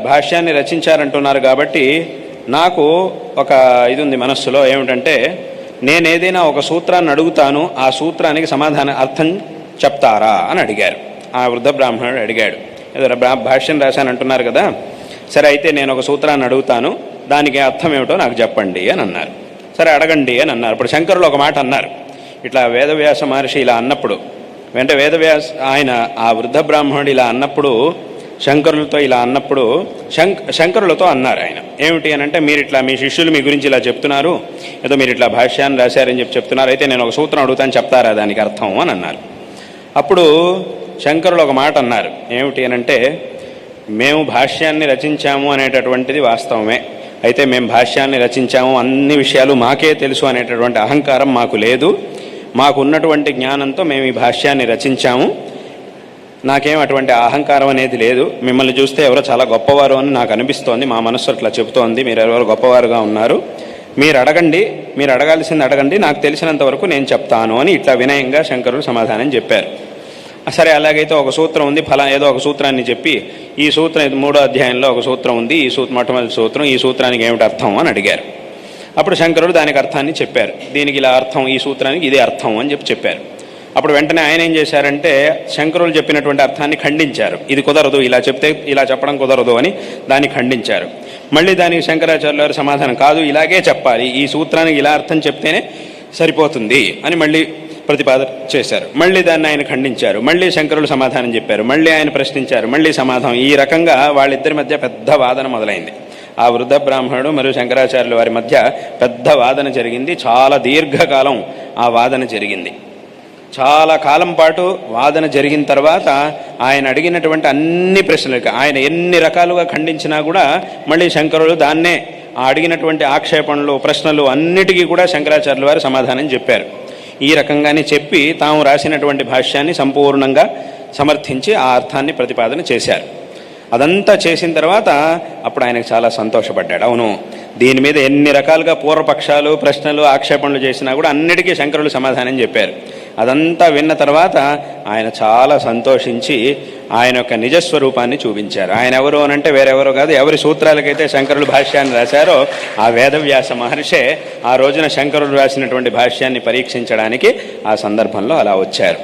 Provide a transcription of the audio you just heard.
భాష్యాన్ని రచించారంటున్నారు కాబట్టి నాకు ఒక ఇది ఉంది మనస్సులో, ఏమిటంటే నేనేదైనా ఒక సూత్రాన్ని అడుగుతాను, ఆ సూత్రానికి సమాధాన అర్థం చెప్తారా అని అడిగారు. ఆ వృద్ధ బ్రాహ్మణుడు అడిగాడు, ఏదో భాష్యం రాశానంటున్నారు కదా, సరే అయితే నేను ఒక సూత్రాన్ని అడుగుతాను, దానికి అర్థం ఏమిటో నాకు చెప్పండి అని అన్నారు. సరే అడగండి అని అన్నారు. ఇప్పుడు శంకరులు ఒక మాట అన్నారు, ఇట్లా వేదవ్యాస మహర్షి ఇలా అన్నప్పుడు, వెంటనే వేదవ్యాస ఆయన ఆ వృద్ధ బ్రాహ్మణుడు ఇలా అన్నప్పుడు శంకరులతో ఇలా అన్నప్పుడు శంకరులతో అన్నారు ఆయన, ఏమిటి అని అంటే, మీరు ఇట్లా మీ శిష్యులు మీ గురించి ఇలా చెప్తున్నారు, ఏదో మీరు ఇట్లా భాష్యాన్ని రాశారని చెప్తున్నారు, అయితే నేను ఒక సూత్రం అడుగుతాను, చెప్తారా దానికి అర్థం అని అన్నారు. అప్పుడు శంకరులు ఒక మాట అన్నారు, ఏమిటి అని అంటే, మేము భాష్యాన్ని రచించాము అనేటటువంటిది వాస్తవమే, అయితే మేము భాష్యాన్ని రచించాము, అన్ని విషయాలు మాకే తెలుసు అనేటటువంటి అహంకారం మాకు లేదు, మాకు ఉన్నటువంటి జ్ఞానంతో మేము ఈ భాష్యాన్ని రచించాము, నాకేం అటువంటి అహంకారం అనేది లేదు, మిమ్మల్ని చూస్తే ఎవరో చాలా గొప్పవారు అని నాకు అనిపిస్తోంది, మా మనస్సు అట్లా చెబుతోంది, మీరు ఎవరో గొప్పవారుగా ఉన్నారు, మీరు అడగండి, మీరు అడగాల్సింది అడగండి, నాకు తెలిసినంత వరకు నేను చెప్తాను అని ఇట్లా వినయంగా శంకరులు సమాధానం చెప్పారు. సరే అలాగైతే ఒక సూత్రం ఉంది, ఏదో ఒక సూత్రాన్ని చెప్పి, ఈ సూత్రం 3వ అధ్యాయంలో ఒక సూత్రం ఉంది, ఈ మొట్టమొదటి సూత్రం, ఈ సూత్రానికి ఏమిటి అర్థం అని అడిగారు. అప్పుడు శంకరులు దానికి అర్థాన్ని చెప్పారు, దీనికి ఇలా అర్థం, ఈ సూత్రానికి ఇదే అర్థం అని చెప్పారు. అప్పుడు వెంటనే ఆయన ఏం చేశారంటే, శంకరులు చెప్పినటువంటి అర్థాన్ని ఖండించారు, ఇది కుదరదు, ఇలా చెప్తే ఇలా చెప్పడం కుదరదు అని దాన్ని ఖండించారు. మళ్ళీ దానికి శంకరాచార్యుల వారు సమాధానం, కాదు ఇలాగే చెప్పాలి, ఈ సూత్రానికి ఇలా అర్థం చెప్తేనే సరిపోతుంది అని మళ్ళీ ప్రతిపాదన చేశారు. మళ్ళీ దాన్ని ఆయన ఖండించారు, మళ్ళీ శంకరులు సమాధానం చెప్పారు, మళ్ళీ ఆయన ప్రశ్నించారు, మళ్ళీ సమాధానం. ఈ రకంగా వాళ్ళిద్దరి మధ్య పెద్ద వాదన మొదలైంది. ఆ వృద్ధ బ్రాహ్మణుడు మరియు శంకరాచార్యుల వారి మధ్య పెద్ద వాదన జరిగింది. చాలా దీర్ఘకాలం ఆ వాదన జరిగింది. చాలా కాలం పాటు వాదన జరిగిన తర్వాత ఆయన అడిగినటువంటి అన్ని ప్రశ్నలకు ఆయన ఎన్ని రకాలుగా ఖండించినా కూడా మళ్ళీ శంకరులు దాన్నే అడిగినటువంటి ఆక్షేపణలు, ప్రశ్నలు అన్నిటికీ కూడా శంకరాచార్యుల వారు సమాధానం చెప్పారు. ఈ రకంగానే చెప్పి తాము రాసినటువంటి భాష్యాన్ని సంపూర్ణంగా సమర్థించి ఆ అర్థాన్ని ప్రతిపాదన చేశారు. అదంతా చేసిన తర్వాత అప్పుడు ఆయనకు చాలా సంతోషపడ్డాడు. అవును, దీని మీద ఎన్ని రకాలుగా పూర్వపక్షాలు, ప్రశ్నలు, ఆక్షేపణలు చేసినా కూడా అన్నిటికీ శంకరులు సమాధానం చెప్పారు. అదంతా విన్న తర్వాత ఆయన చాలా సంతోషించి ఆయన యొక్క నిజస్వరూపాన్ని చూపించారు. ఆయన ఎవరు అనంటే వేరెవరో కాదు, ఎవరి సూత్రాలకైతే శంకరులు భాష్యాన్ని రాశారో ఆ వేదవ్యాస మహర్షే ఆ రోజున శంకరులు రాసినటువంటి భాష్యాన్ని పరీక్షించడానికి ఆ సందర్భంలో అలా వచ్చారు.